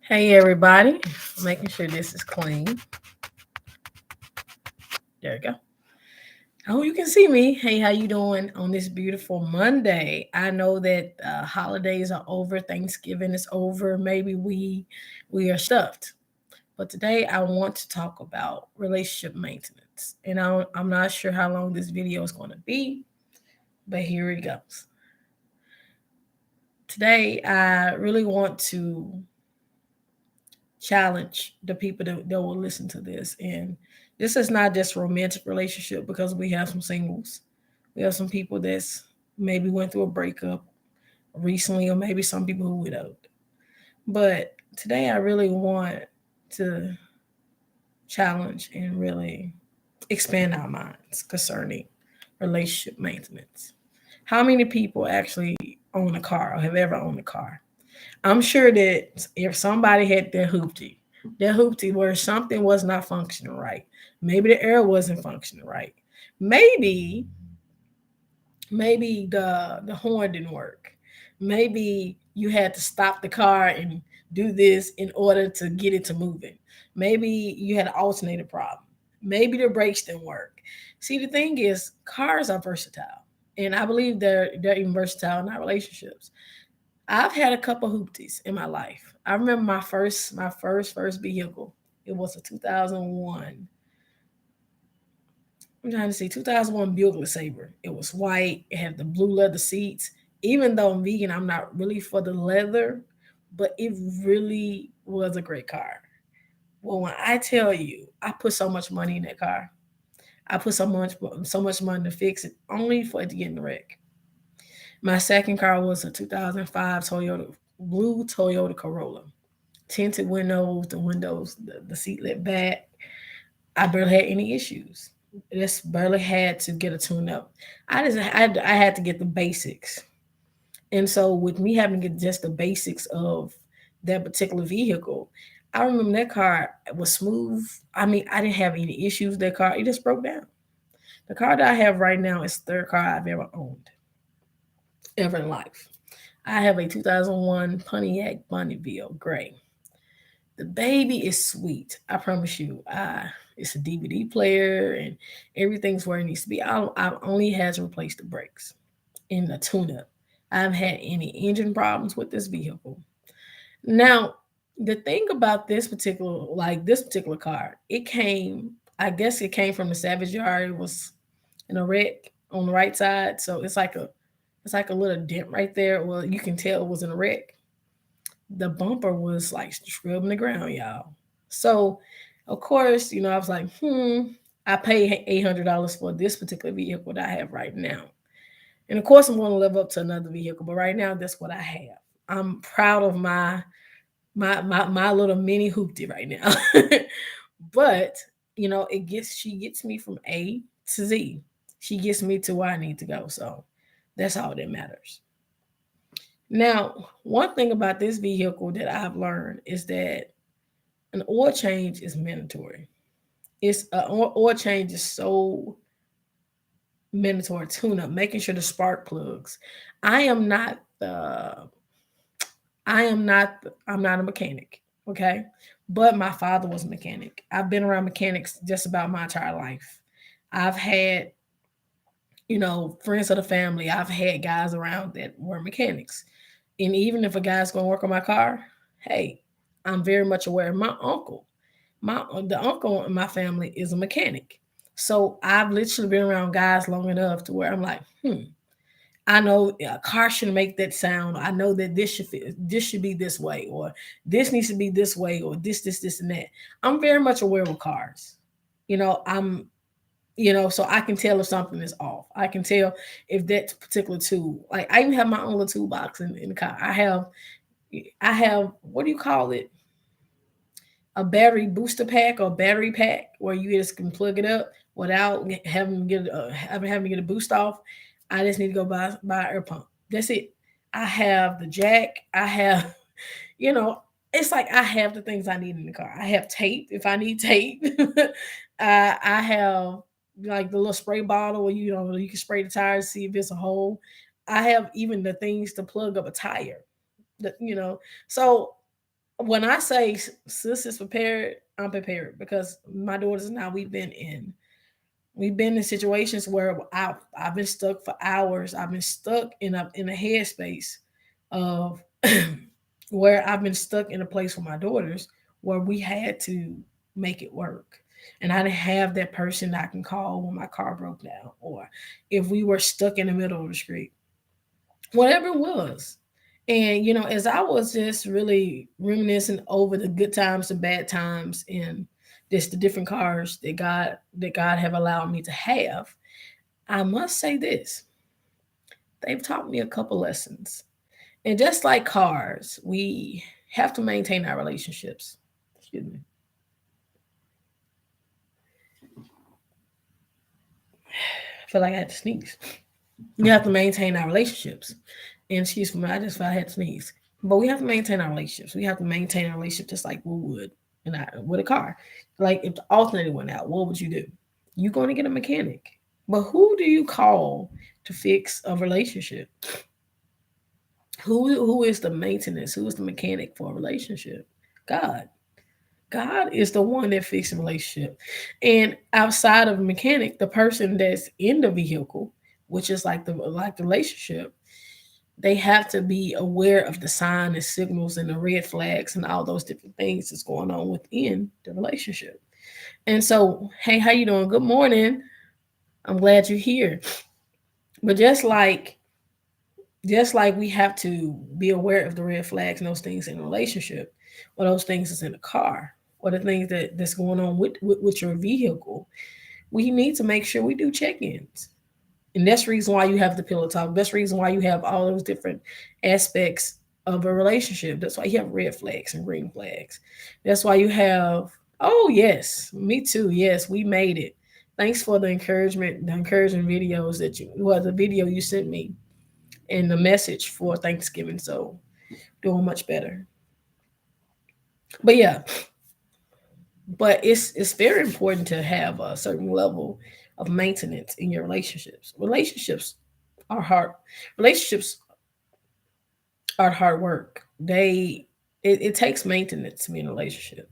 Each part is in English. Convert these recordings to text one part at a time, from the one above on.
Hey everybody, making sure this is clean. There we go. Oh, you can see me. Hey, how you doing on this beautiful Monday? I know that holidays are over, Thanksgiving is over. Maybe we are stuffed, but today I want to talk about relationship maintenance, and I'm not sure how long this video is going to be, but here it goes. Today, I really want to challenge the people that will listen to this. And this is not just a romantic relationship because we have some singles. We have some people that's maybe went through a breakup recently, or maybe some people who widowed. But today I really want to challenge and really expand our minds concerning relationship maintenance. How many people actually own a car or have ever owned a car? I'm sure that if somebody had their hoopty where something was not functioning right, maybe the air wasn't functioning right, maybe maybe the horn didn't work, maybe you had to stop the car and do this in order to get it to moving, maybe you had an alternator problem, maybe the brakes didn't work. See, the thing is, cars are versatile, and I believe they're even versatile in our relationships. I've had a couple hoopties in my life. I remember my first vehicle. It was a 2001. I'm trying to see, 2001 Buick Sabre. It was white. It had the blue leather seats. Even though I'm vegan, I'm not really for the leather, but it really was a great car. Well, when I tell you, I put so much money in that car. I put so much money to fix it, only for it to get in the wreck. My second car was a 2005 blue Toyota Corolla, tinted windows, the seat lit back. I barely had any issues. Just barely had to get a tune up. I had to get the basics, and so with me having to get just the basics of that particular vehicle, I remember that car was smooth. I mean, I didn't have any issues with that car. It just broke down. The car that I have right now is the third car I've ever owned ever in life. I have a 2001 Pontiac Bonneville Gray. The baby is sweet. I promise you. It's a DVD player and everything's where it needs to be. I've only had to replace the brakes and the tune-up. I haven't had any engine problems with this vehicle. Now, the thing about this particular car, it came. I guess it came from the Savage Yard. It was in a wreck on the right side, so it's like a little dent right there. Well, you can tell it was in a wreck. The bumper was like scrubbing the ground, y'all. So, of course, I was like, I paid $800 for this particular vehicle that I have right now. And of course, I'm going to live up to another vehicle, but right now, that's what I have. I'm proud of my little mini hoopty right now. But, she gets me from A to Z. She gets me to where I need to go. So that's all that matters. Now, one thing about this vehicle that I've learned is that an oil change is mandatory. It's an oil change is so mandatory. Tune up, making sure the spark plugs. I am not the. I'm not a mechanic. Okay, but my father was a mechanic. I've been around mechanics just about my entire life. I've had friends of the family. I've had guys around that were mechanics. And even if a guy's going to work on my car, hey, I'm very much aware. My uncle, the uncle in my family is a mechanic. So I've literally been around guys long enough to where I'm like, I know a car should make that sound. I know that this should be this way, or this needs to be this way, or this, and that. I'm very much aware of cars. I'm so I can tell if something is off. I can tell if that particular tool, like I even have my own little toolbox in the car. I have what do you call it? A battery booster pack or battery pack where you just can plug it up without having to get a boost off. I just need to go buy an air pump. That's it. I have the jack. I have, you know, it's like I have the things I need in the car. I have tape if I need tape. I have like the little spray bottle where you can spray the tires, see if it's a hole. I have even the things to plug up a tire. So When I say sis is prepared, I'm prepared because my daughters and I we've been in situations where I've been stuck for hours. I've been stuck in a headspace of where I've been stuck in a place with my daughters where we had to make it work. And I didn't have that person I can call when my car broke down or if we were stuck in the middle of the street, whatever it was. And as I was just really reminiscing over the good times and bad times and just the different cars that God have allowed me to have, I must say this: they've taught me a couple lessons. And just like cars, we have to maintain our relationships. Excuse me. I feel like I had to sneeze. We have to maintain our relationships. And excuse me, I just felt I had to sneeze. But we have to maintain our relationships. We have to maintain a relationship just like we would with a car. Like if the alternator went out, what would you do? You're going to get a mechanic. But who do you call to fix a relationship? Who is the maintenance? Who is the mechanic for a relationship? God. God is the one that fixes the relationship. And outside of a mechanic, the person that's in the vehicle, which is like the relationship, they have to be aware of the sign and signals and the red flags and all those different things that's going on within the relationship. And so, hey, how you doing? Good morning. I'm glad you're here. But just like we have to be aware of the red flags and those things in a relationship, or those things that's in a car, or the things that's going on with your vehicle, we need to make sure we do check-ins. And that's the reason why you have the pillow talk. That's the reason why you have all those different aspects of a relationship. That's why you have red flags and green flags. That's why you have, oh yes, me too. Yes, we made it. Thanks for the encouraging videos the video you sent me and the message for Thanksgiving. So doing much better. But yeah, but it's very important to have a certain level of maintenance in your relationships. Are hard. Relationships are hard work. It takes maintenance to be in a relationship.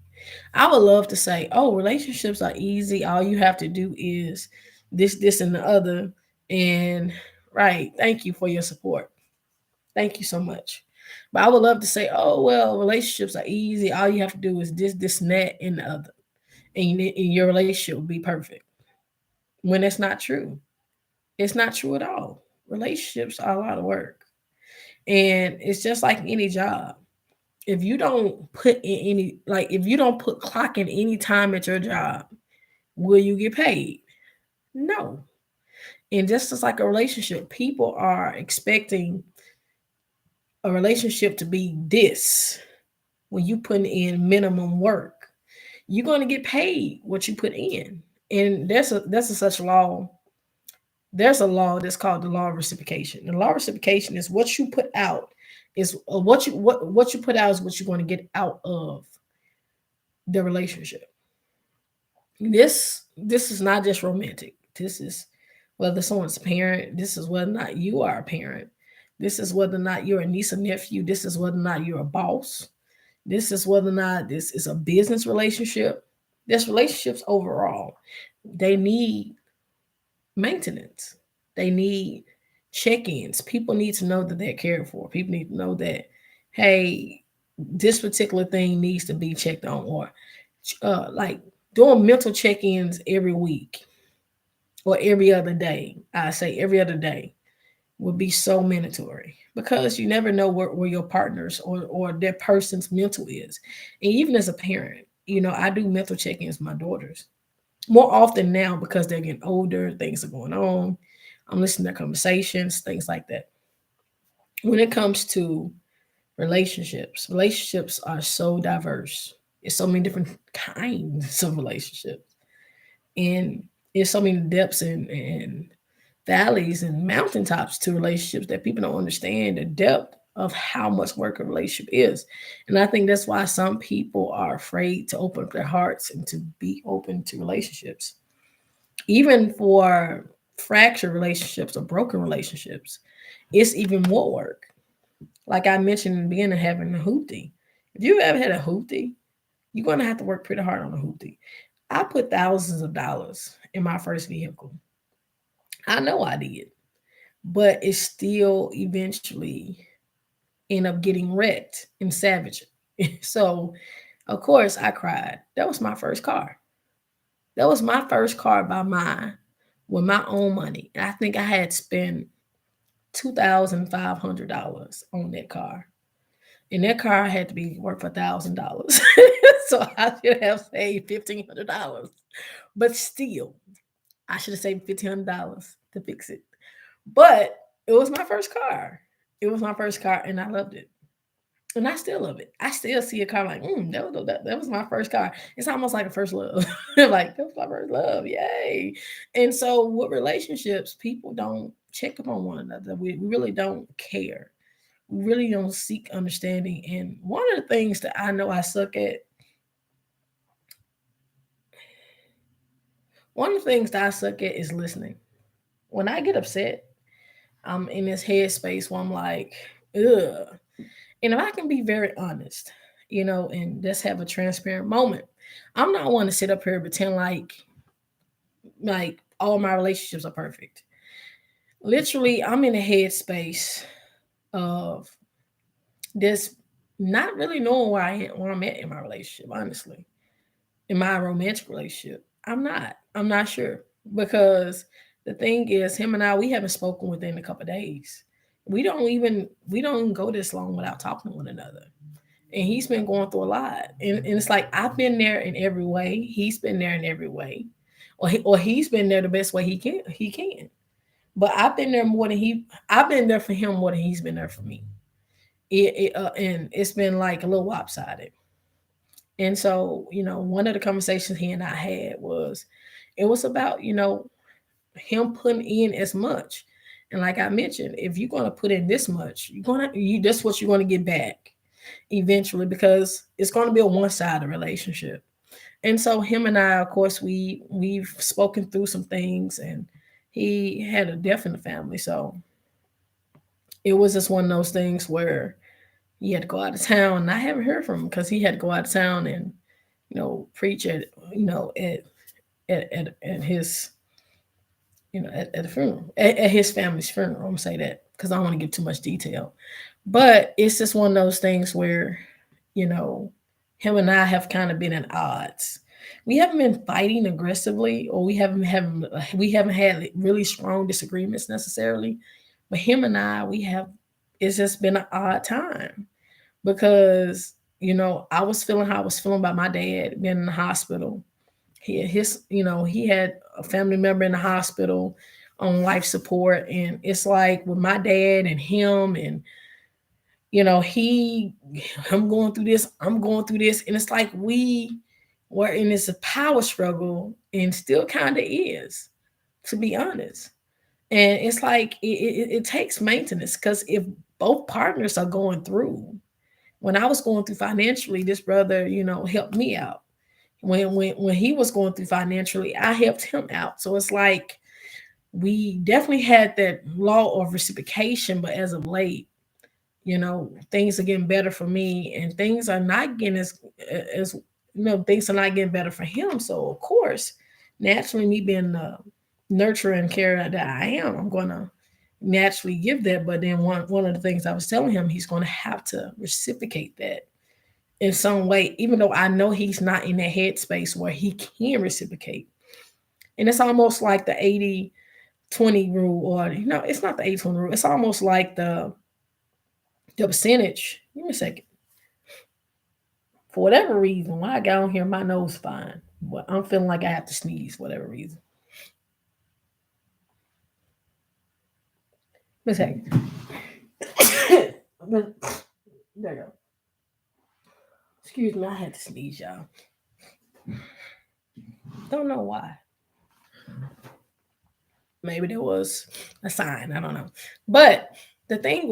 I would love to say, oh, relationships are easy. All you have to do is this, and the other. And right, thank you for your support. Thank you so much. But I would love to say, oh well, relationships are easy. All you have to do is this, and that, and the other, and your relationship will be perfect. When that's not true, it's not true at all. Relationships are a lot of work, and it's just like any job. If you don't put in any, like, if you don't put clock in any time at your job, will you get paid? No. And just as like a relationship, people are expecting a relationship to be this. When you put in minimum work, you're going to get paid what you put in. And that's a such law. There's a law that's called the law of reciprocation. The law of reciprocation is what you put out is what you put out is what you're going to get out of the relationship. This is not just romantic. This is whether someone's a parent. This is whether or not you are a parent. This is whether or not you're a niece or nephew. This is whether or not you're a boss. This is whether or not this is a business relationship. This relationships overall. They need maintenance. They need check-ins. People need to know that they're cared for. People need to know that, hey, this particular thing needs to be checked on, or like doing mental check-ins every week or every other day. I say every other day would be so mandatory because you never know where your partners or their person's mental is. And even as a parent, I do mental check-ins with my daughters more often now because they're getting older, things are going on. I'm listening to their conversations, things like that. When it comes to relationships are so diverse. There's so many different kinds of relationships. And there's so many depths and valleys and mountaintops to relationships that people don't understand the depth of how much work a relationship is. And I think that's why some people are afraid to open up their hearts and to be open to relationships. Even for fractured relationships or broken relationships, it's even more work. Like I mentioned in the beginning, having a hoopty. If you ever had a hoopty, you're gonna have to work pretty hard on a hoopty. I put thousands of dollars in my first vehicle. I know I did, but it still eventually end up getting wrecked and savaged. So, of course, I cried. That was my first car. That was my first car by mine with my own money. And I think I had spent $2,500 on that car. And that car had to be worth $1,000. So I should have saved $1,500. But still, I should have saved $1,500 to fix it. But it was my first car. It was my first car, and I loved it. And I still love it. I still see a car like, that was my first car. It's almost like a first love. Like, that was my first love. Yay. And so with relationships, people don't check up on one another. We really don't care. We really don't seek understanding. And one of the things that I know I suck at, one of the things that I suck at is listening. When I get upset, I'm in this headspace where I'm like, ugh. And if I can be very honest, and just have a transparent moment, I'm not one to sit up here and pretend like all my relationships are perfect. Literally, I'm in a headspace of this not really knowing where I'm at in my relationship, honestly. In my romantic relationship. I'm not. I'm not sure. Because the thing is, him and I, we haven't spoken within a couple of days. We don't even go this long without talking to one another. And he's been going through a lot. And it's like I've been there in every way. He's been there in every way. Or he's been there the best way he can. But I've been there for him more than he's been there for me. And it's been like a little lopsided. And so, one of the conversations he and I had was it was about, him putting in as much. And like I mentioned, if you're gonna put in this much, that's what you're gonna get back eventually because it's gonna be a one-sided relationship. And so him and I, of course, we've spoken through some things and he had a death in the family. So it was just one of those things where he had to go out of town and I haven't heard from him because he had to go out of town and preach at you know at his at the funeral at his family's funeral. I'm gonna say that because I don't want to give too much detail, but it's just one of those things where you know him and I have kind of been at odds. We haven't been fighting aggressively, or we haven't had really strong disagreements necessarily, but him and I we have it's just been an odd time because I was feeling how I was feeling about my dad being in the hospital. He had a family member in the hospital on life support, and it's like with my dad and him, and he I'm going through this, I'm going through this, and it's like we were in this power struggle, and still kind of is, to be honest. And it's like it takes maintenance because if both partners are going through, when I was going through financially, this brother, helped me out. When he was going through financially, I helped him out. So it's like we definitely had that law of reciprocation, but as of late, things are getting better for me, and things are not getting as things are not getting better for him. So of course, naturally, me being the nurturing carer that I am, I'm gonna naturally give that. But then one of the things I was telling him, he's gonna have to reciprocate that in some way, even though I know he's not in that headspace where he can reciprocate. And it's almost like the 80-20 rule, or it's not the 80-20 rule. It's almost like the percentage. Give me a second. For whatever reason, when I got on here, my nose fine. But I'm feeling like I have to sneeze for whatever reason. Miss Hagen. There you go. Excuse me, I had to sneeze, y'all. Don't know why. Maybe there was a sign. I don't know. But the thing,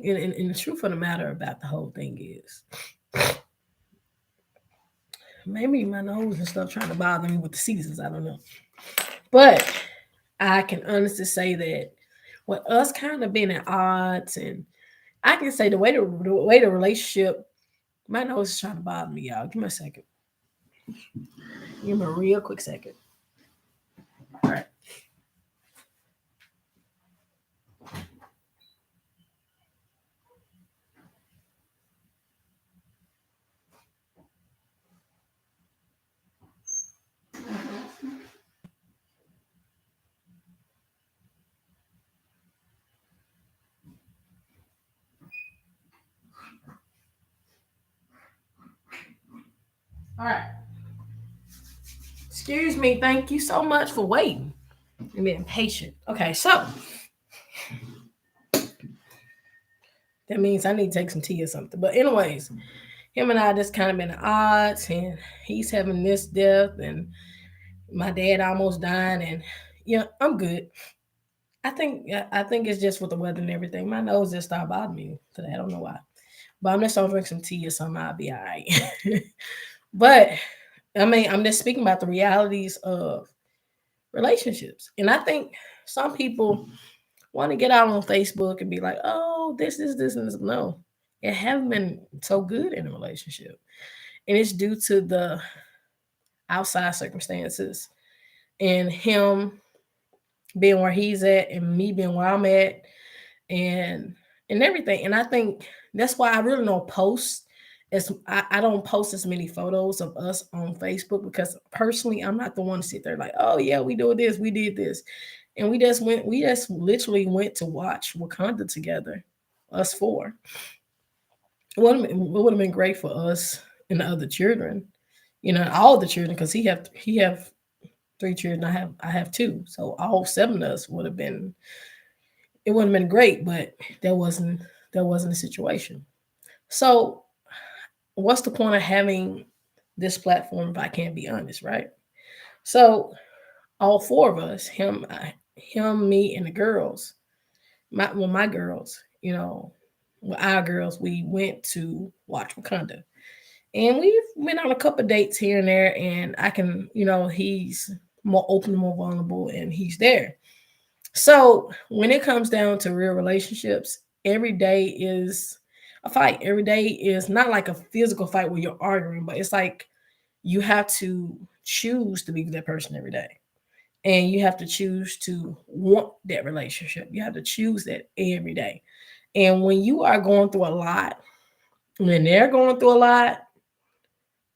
in the truth of the matter about the whole thing is, maybe my nose and stuff trying to bother me with the seasons. I don't know. But I can honestly say that with us kind of being at odds, and I can say the way the relationship My nose is trying to bother me, y'all. Give me a second. Give me a real quick second. All right. All right. Excuse me. Thank you so much for waiting and being patient. Okay, so that means I need to take some tea or something. But anyways, him and I just kind of been at odds, and he's having this death, and my dad almost dying, and yeah, I'm good. I think it's just with the weather and everything. My nose just started bothering me today. I don't know why, but I'm just gonna drink some tea or something. I'll be all right. But I mean, I'm just speaking about the realities of relationships, and I think some people want to get out on Facebook and be like, "Oh, this, and this." No, it haven't been so good in a relationship, and it's due to the outside circumstances and him being where he's at and me being where I'm at and everything. And I think that's why I really don't post as I don't post as many photos of us on Facebook because personally I'm not the one to sit there like, oh yeah, we do this, we did this. And we just literally went to watch Wakanda together, us four. It would have been great for us and the other children, all the children, because he have three children. I have two, so all seven of us would have been. It would have been great, but that wasn't that wasn't the situation. So, what's the point of having this platform if I can't be honest, right? So, all four of us, him, me, and the girls, my girls, our girls, we went to watch Wakanda. And we've been on a couple of dates here and there, and I can, he's more open, more vulnerable, and he's there. So when it comes down to real relationships, every day is a fight. Every day is not like a physical fight where you're arguing, but it's like you have to choose to be with that person every day. And you have to choose to want that relationship. You have to choose that every day. And when you are going through a lot, when they're going through a lot,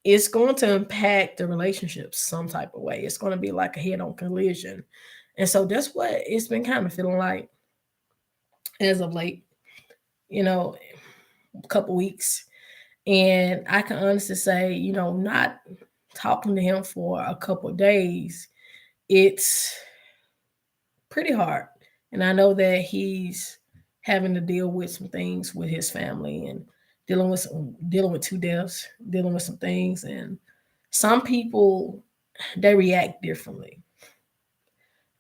it's going to impact the relationship some type of way. It's going to be like a head on collision. And so that's what it's been kind of feeling like as of late, you know, a couple weeks. And I can honestly say, not talking to him for a couple of days, it's pretty hard. And I know that he's having to deal with some things with his family and dealing with two deaths, dealing with some things. And some people they react differently.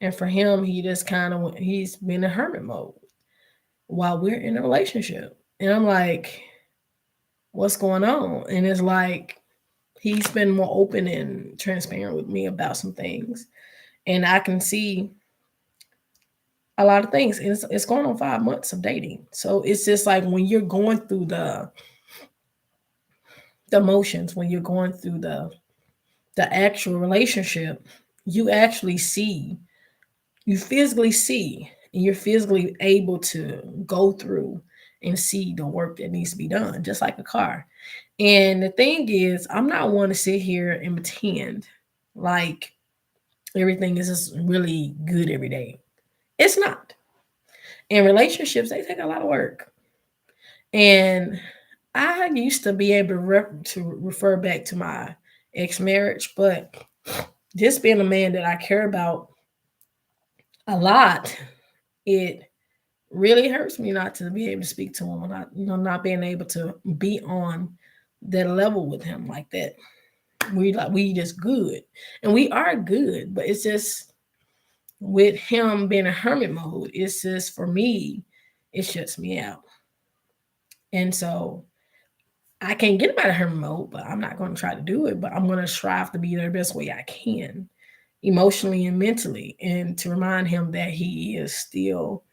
And for him, he just kind of he's been in hermit mode while we're in a relationship. And I'm like, what's going on? And it's like he's been more open and transparent with me about some things. And I can see a lot of things. And it's going on 5 months of dating. So it's just like when you're going through the emotions, when you're going through the actual relationship, you actually see, you physically see, and you're physically able to go through and see the work that needs to be done, just like a car. And the thing is, I'm not one to sit here and pretend like everything is just really good every day. It's not. And relationships, they take a lot of work. And I used to be able to refer back to my ex marriage, but just being a man that I care about a lot, it really hurts me not to be able to speak to him, not being able to be on that level with him like that. We just good, and we are good, but it's just with him being a hermit mode. It's just for me, it shuts me out, and so I can't get him out of hermit mode. But I'm not going to try to do it. But I'm going to strive to be there the best way I can, emotionally and mentally, and to remind him that he is still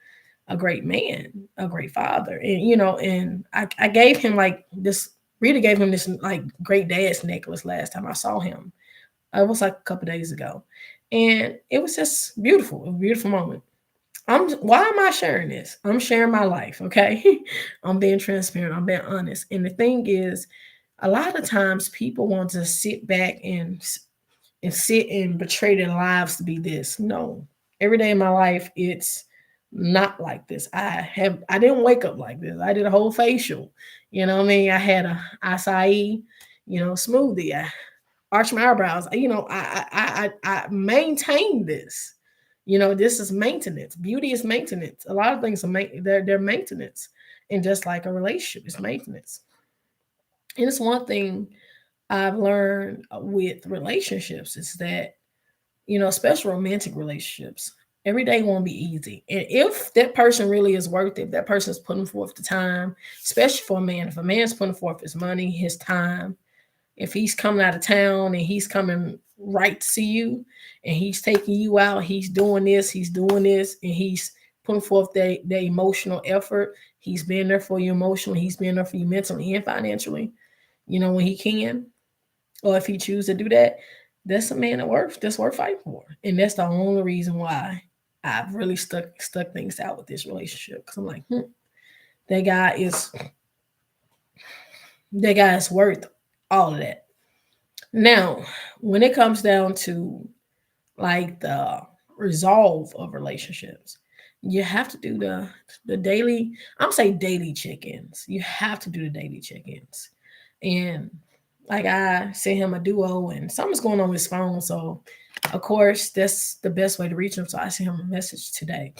a great man, a great father. And I gave him like this. Rita gave him this like great dad's necklace last time I saw him. It was like a couple days ago, and it was just beautiful. A beautiful moment. Why am I sharing this? I'm sharing my life, okay? I'm being transparent. I'm being honest. And the thing is, a lot of times people want to sit back and sit and betray their lives to be this. No, every day in my life, it's not like this. I didn't wake up like this. I did a whole facial. You know what I mean? I had a acai, smoothie. I arched my eyebrows. I maintain this. This is maintenance. Beauty is maintenance. A lot of things they're maintenance, and just like a relationship is maintenance. And it's one thing I've learned with relationships is that, especially romantic relationships, every day won't be easy. And if that person really is worth it, if that person is putting forth the time, especially for a man, if a man's putting forth his money, his time, if he's coming out of town and he's coming right to see you and he's taking you out, he's doing this, and he's putting forth the emotional effort. He's been there for you emotionally, he's been there for you mentally and financially, when he can, or if he chooses to do that, that's a man that's worth fighting for. And that's the only reason why I've really stuck things out with this relationship. Cause I'm like, that guy is that guy is worth all of that. Now, when it comes down to like the resolve of relationships, you have to do the daily, I'm say daily check-ins. You have to do the daily check-ins. And like I sent him a duo and something's going on with his phone. So of course that's the best way to reach him. So I sent him a message today.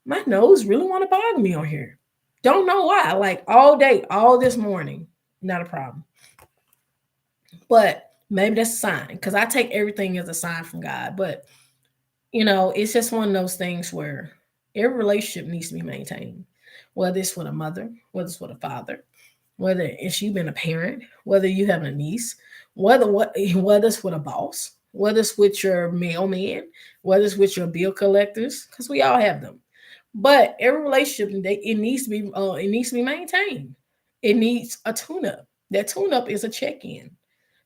My nose really want to bother me on here. Don't know why. Like all day, all this morning, not a problem. But maybe that's a sign because I take everything as a sign from God. But it's just one of those things where every relationship needs to be maintained, whether it's with a mother, whether it's with a father, whether it's you been a parent, whether you have a niece, whether it's with a boss, whether it's with your mailman, whether it's with your bill collectors, because we all have them. But every relationship it needs to be maintained. It needs a tune up. That tune up is a check in,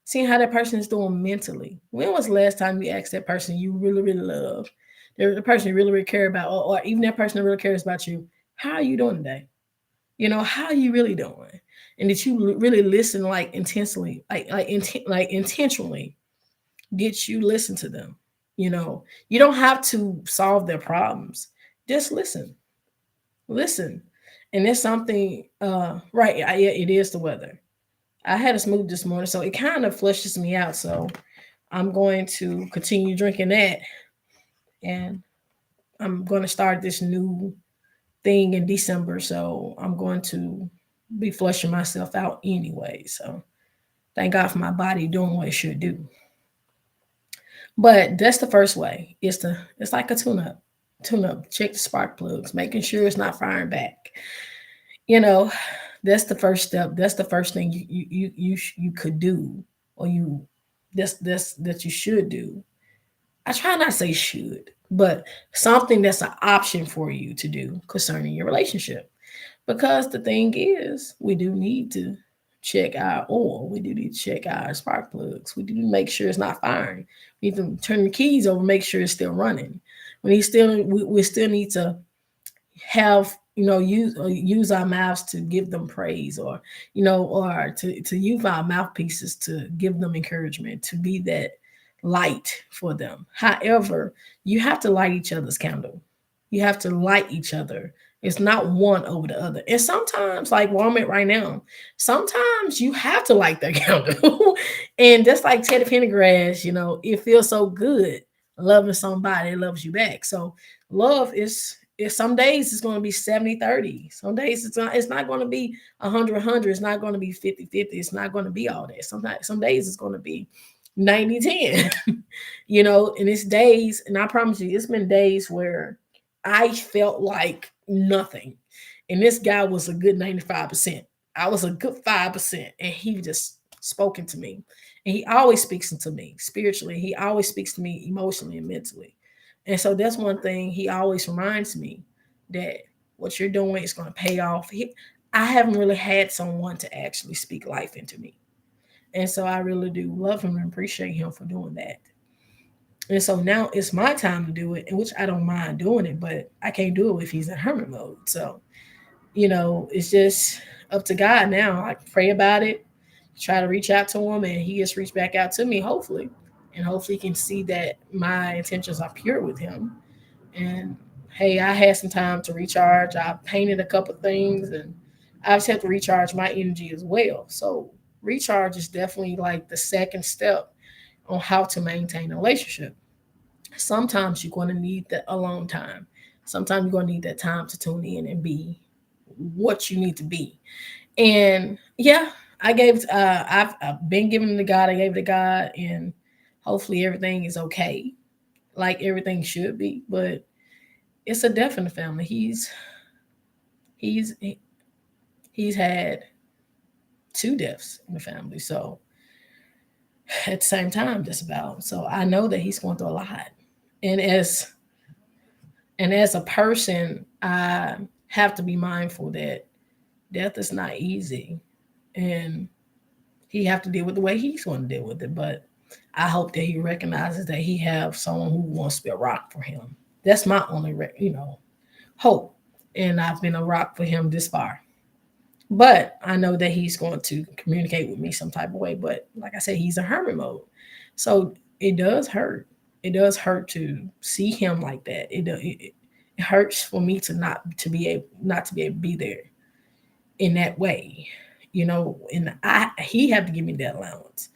seeing how that person is doing mentally. When was the last time you asked that person you really, really love, the person you really, really care about, or even that person that really cares about you, how are you doing today? How are you really doing? And did you really listen like intensely, like intentionally? Did you listen to them? You don't have to solve their problems. Just listen. And there's something, right? Yeah, it is the weather. I had a smoothie this morning, so it kind of flushes me out. So I'm going to continue drinking that, and I'm going to start this new thing in December. So I'm going to be flushing myself out anyway. So thank God for my body doing what it should do. But that's the first way. It's like a tune up. Tune up. Check the spark plugs, making sure it's not firing back. You know, that's the first step. That's the first thing you could do, or that you should do. I try not to say should, but something that's an option for you to do concerning your relationship. Because the thing is, we do need to check our oil. We do need to check our spark plugs. We do need to make sure it's not firing. We need to turn the keys over, make sure it's still running. We still need to have use our mouths to give them praise, or or to use our mouthpieces to give them encouragement, to be that light for them. However, you have to light each other's candle. You have to light each other. It's not one over the other. And sometimes, like where I'm at right now, sometimes you have to light that candle. And just like Teddy Pendergrass, it feels so good loving somebody that loves you back. So love is some days it's going to be 70-30. Some days it's not going to be 100-100. It's not going to be 50-50. It's not going to be all that. Sometimes some days it's going to be 90-10. And it's days, and I promise you, it's been days where I felt like nothing. And this guy was a good 95%. I was a good 5%. And he just spoken to me. And he always speaks to me spiritually. He always speaks to me emotionally and mentally. And so that's one thing he always reminds me, that what you're doing is going to pay off. I haven't really had someone to actually speak life into me. And so I really do love him and appreciate him for doing that. And so now it's my time to do it, in which I don't mind doing it, but I can't do it if he's in hermit mode. So, it's just up to God now. I pray about it, try to reach out to him, and he just reached back out to me, hopefully. And hopefully he can see that my intentions are pure with him. And hey, I had some time to recharge. I painted a couple things, and I just have to recharge my energy as well. So recharge is definitely like the second step on how to maintain a relationship. Sometimes you're going to need that alone time. Sometimes you're going to need that time to tune in and be what you need to be. And yeah, I've been giving it to God. I gave it to God, and hopefully everything is okay, like everything should be. But it's a death in the family. He's he's had two deaths in the family, so at the same time, just about. So I know that he's going through a lot, and as a person, I have to be mindful that death is not easy, and he have to deal with the way he's going to deal with it. But I hope that he recognizes that he have someone who wants to be a rock for him. That's my only, hope. And I've been a rock for him this far. But I know that he's going to communicate with me some type of way. But like I said, he's in hermit mode, so it does hurt. It does hurt to see him like that. It hurts for me not to be able to be there in that way, And I he had to give me that allowance.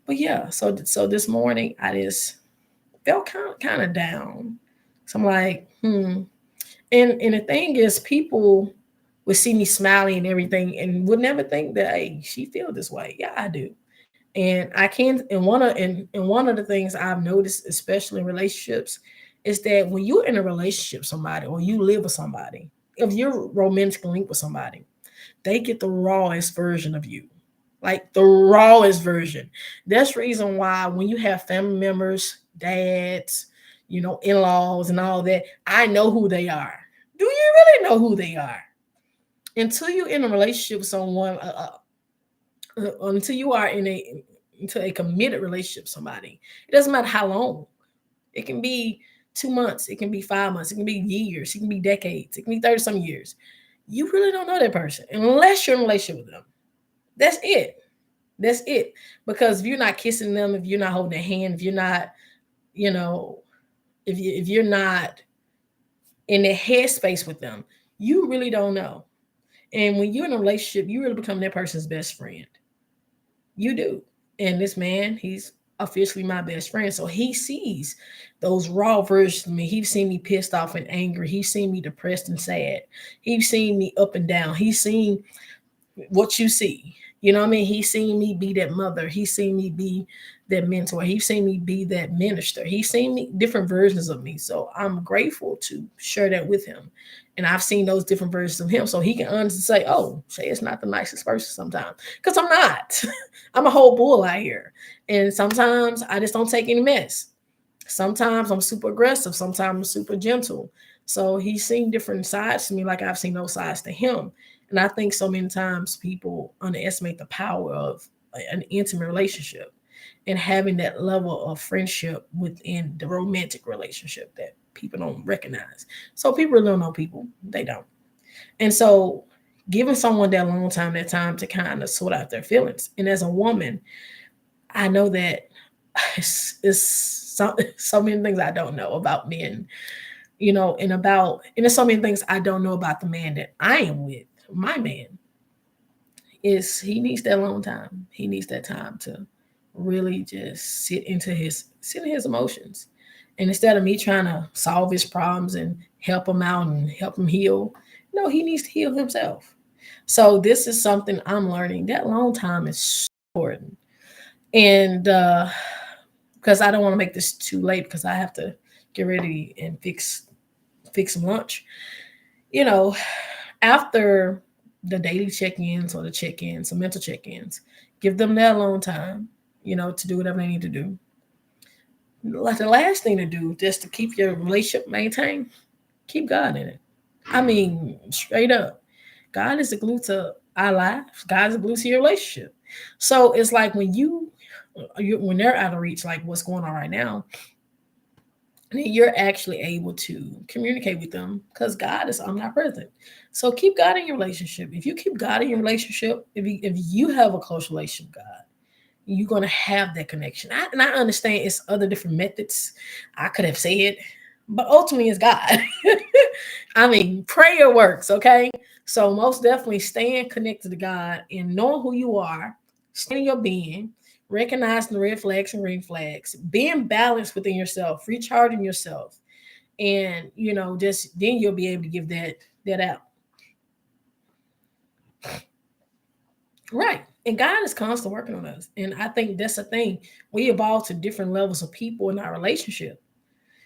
But yeah, so this morning I just felt kind of down. So I'm like, And the thing is, people would see me smiling and everything, and would never think that, hey, she feel this way. Yeah, I do. And I can. And one of the things I've noticed, especially in relationships, is that when you're in a relationship with somebody, or you live with somebody, if you're romantically linked with somebody, they get the rawest version of you, like the rawest version. That's the reason why when you have family members, dads, in-laws and all that, I know who they are. Do you really know who they are? Until you're in a relationship with someone, until you are into a committed relationship with somebody, it doesn't matter how long. It can be 2 months, it can be 5 months, it can be years, it can be decades, it can be 30 some years. You really don't know that person unless you're in a relationship with them. That's it. That's it. Because if you're not kissing them, if you're not holding their hand, if you're not, you know, if you're not in their headspace with them, you really don't know. And when you're in a relationship, you really become that person's best friend. You do. And this man, he's officially my best friend. So he sees those raw versions of me. He's seen me pissed off and angry. He's seen me depressed and sad. He's seen me up and down. He's seen what you see. You know what I mean? He's seen me be that mother. He's seen me be that mentor. He's seen me be that minister. He's seen me different versions of me. So I'm grateful to share that with him. And I've seen those different versions of him. So he can honestly say, oh, Shay is not the nicest person sometimes. Because I'm not. I'm a whole bull out here. And sometimes I just don't take any mess. Sometimes I'm super aggressive. Sometimes I'm super gentle. So he's seen different sides to me, like I've seen those sides to him. And I think so many times people underestimate the power of an intimate relationship and having that level of friendship within the romantic relationship that people don't recognize. So people really don't know people. They don't. And so giving someone that time to kind of sort out their feelings. And as a woman, I know that it's so many things I don't know about men, and there's so many things I don't know about the man that I am with. My man is he needs that alone time. He needs that time to really just sit in his emotions. And instead of me trying to solve his problems and help him out and help him heal, no, he needs to heal himself. So this is something I'm learning. That alone time is so important. And because I don't want to make this too late because I have to get ready and fix some lunch. You know, after the daily check-ins or the check-ins, some mental check-ins, give them that alone time, to do whatever they need to do. Like the last thing to do, just to keep your relationship maintained, keep God in it. I mean, straight up. God is the glue to our lives. God is the glue to your relationship. So it's like when when they're out of reach, like what's going on right now, then you're actually able to communicate with them because God is omnipresent. So keep God in your relationship. If you keep God in your relationship, if you have a close relationship with God, you're gonna have that connection. And I understand it's other different methods I could have said, but ultimately it's God. I mean, prayer works, okay? So most definitely staying connected to God and knowing who you are, staying in your being, recognizing the red flags and green flags, being balanced within yourself, recharging yourself, and just then you'll be able to give that out. Right. And God is constantly working on us. And I think that's the thing. We evolve to different levels of people in our relationship,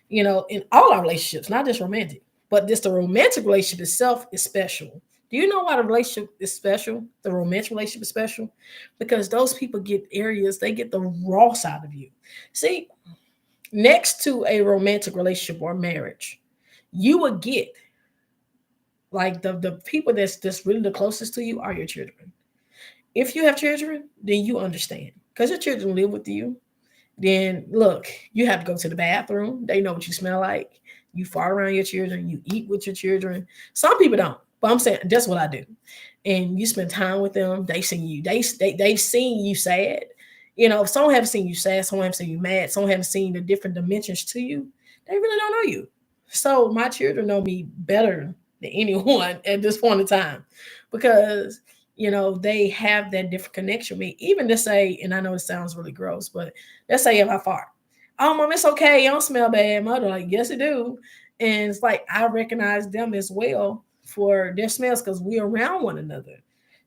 in all our relationships, not just romantic, but just the romantic relationship itself is special. Do you know why the relationship is special? The romantic relationship is special because those people get areas, they get the raw side of you. See, next to a romantic relationship or marriage, you will get like the people that's really the closest to you are your children. If you have children, then you understand because your children live with you. Then look, you have to go to the bathroom. They know what you smell like. You fart around your children. You eat with your children. Some people don't, but I'm saying that's what I do. And you spend time with them. They seen you. They've seen you sad. If someone haven't seen you sad, someone haven't seen you mad, someone haven't seen the different dimensions to you, they really don't know you. So my children know me better than anyone at this point in time because they have that different connection with me. Even to say, and I know it sounds really gross, but let's say if I fart, oh mom, it's okay, you don't smell bad. Mother, like, yes, it do. And it's like I recognize them as well for their smells because we're around one another.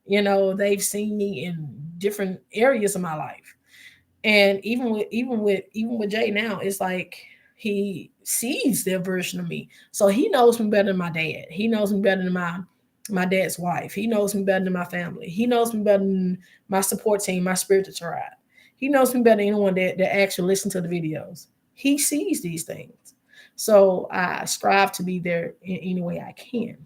They've seen me in different areas of my life. And even with Jay now, it's like he sees their version of me. So he knows me better than my dad. He knows me better than my dad's wife. He knows me better than my family. He knows me better than my support team, my spiritual tribe. He knows me better than anyone that actually listens to the videos. He sees these things. So I strive to be there in any way I can.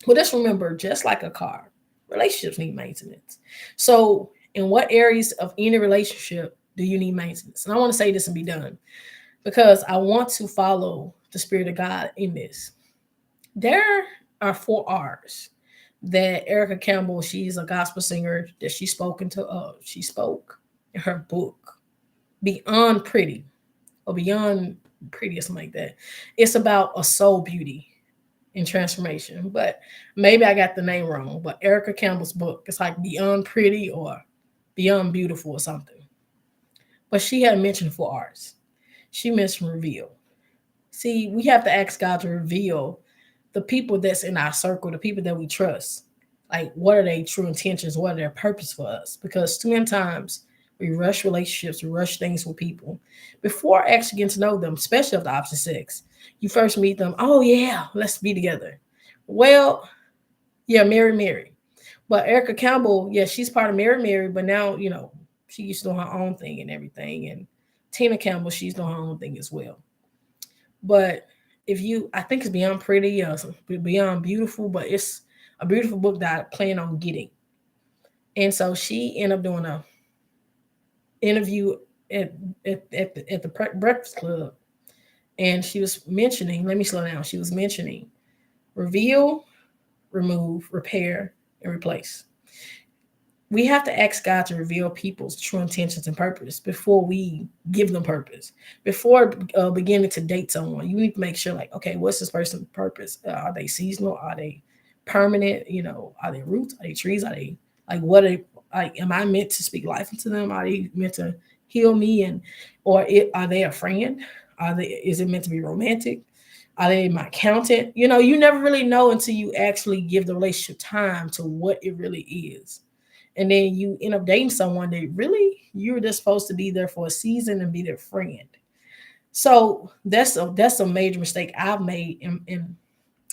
But just remember, just like a car, relationships need maintenance. So, in what areas of any relationship do you need maintenance? And I want to say this and be done because I want to follow the Spirit of God in this. There are 4 R's that Erica Campbell, she's a gospel singer that she spoke in her book, Beyond Pretty or Beyond Pretty or something like that. It's about a soul beauty and transformation. But maybe I got the name wrong. But Erica Campbell's book, it's like Beyond Pretty or Beyond Beautiful or something. But she had mentioned 4 R's. She mentioned reveal. See, we have to ask God to reveal the people that's in our circle, the people that we trust. Like, what are their true intentions? What are their purpose for us? Because too many times we rush relationships, we rush things with people before actually getting to know them, especially of the opposite sex. You first meet them, oh yeah, let's be together. Well, yeah, Mary. But Erica Campbell, yeah, she's part of Mary, but now, she's doing her own thing and everything. And Tina Campbell, she's doing her own thing as well. But I think it's Beyond Pretty, Beyond Beautiful, but it's a beautiful book that I plan on getting. And so she ended up doing a interview at the Breakfast Club, and she was mentioning. Let me slow down. She was mentioning reveal, remove, repair, and replace. We have to ask God to reveal people's true intentions and purpose before we give them purpose. Before beginning to date someone, you need to make sure, like, okay, what's this person's purpose? Are they seasonal? Are they permanent? Are they roots? Are they trees? Are they like what? Like, am I meant to speak life into them? Are they meant to heal me? Are they a friend? Are they? Is it meant to be romantic? Are they my accountant? You never really know until you actually give the relationship time to what it really is. And then you end up dating someone that really you're just supposed to be there for a season and be their friend. So that's a major mistake I've made in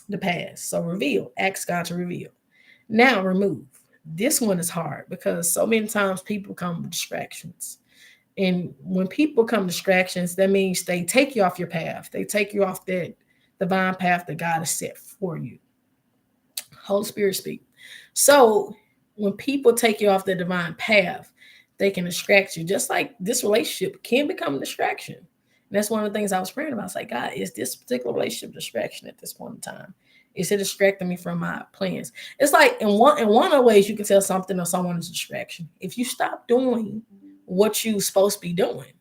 the past. So reveal, ask God to reveal. Now remove. This one is hard because so many times people come with distractions. And when people come distractions, that means they take you off your path. They take you off that divine path that God has set for you. Holy Spirit speak. So when people take you off the divine path, they can distract you. Just like this relationship can become a distraction. And that's one of the things I was praying about. It's like, God, is this particular relationship distraction at this point in time? Is it distracting me from my plans? It's like in one of the ways you can tell something or someone is a distraction. If you stop doing what you supposed to be doing.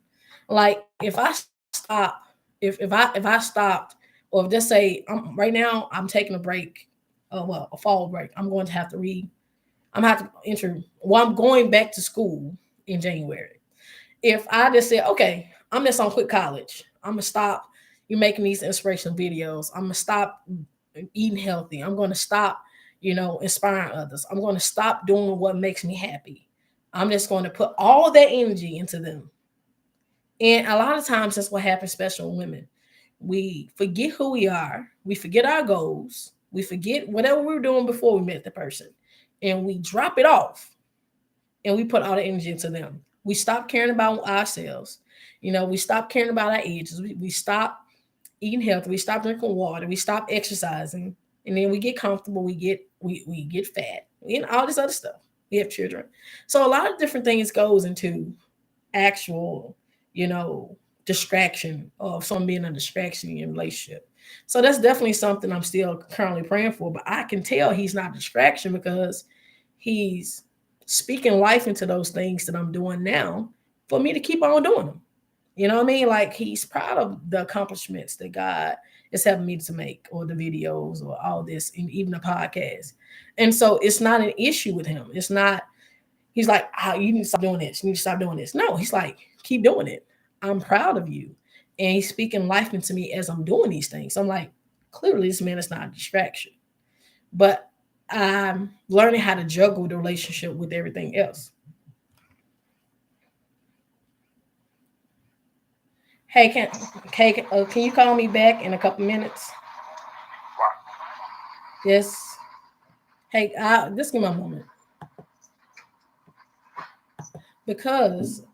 Like if I stop, if I stopped, or if just say right now I'm taking a break, well, a fall break, I'm going to have to read. I'm gonna have to enter. Well, I'm going back to school in January. If I just said, okay, I'm just on quit college, I'm gonna stop you making these inspirational videos. I'm gonna stop eating healthy. I'm gonna stop, inspiring others. I'm gonna stop doing what makes me happy. I'm just going to put all that energy into them. And a lot of times that's what happens, especially with women. We forget who we are, we forget our goals, we forget whatever we were doing before we met the person, and we drop it off and we put all the energy into them. We stop caring about ourselves. We stop caring about our ages. We stop eating healthy. We stop drinking water. We stop exercising. And then we get comfortable. We get fat. And all this other stuff. We have children. So a lot of different things goes into actual, you know, distraction of someone being a distraction in your relationship. So that's definitely something I'm still currently praying for. But I can tell he's not a distraction because he's speaking life into those things that I'm doing now for me to keep on doing them. You know what I mean? Like he's proud of the accomplishments that God is having me to make, or the videos, or all this, and even the podcast. And so it's not an issue with him. It's not, he's like, oh, you need to stop doing this. You need to stop doing this. No, he's like, keep doing it. I'm proud of you. And he's speaking life into me as I'm doing these things. I'm like, clearly this man is not a distraction. But I'm learning how to juggle the relationship with everything else. Hey, can you call me back in a couple minutes? Yes. Hey, just give me a moment because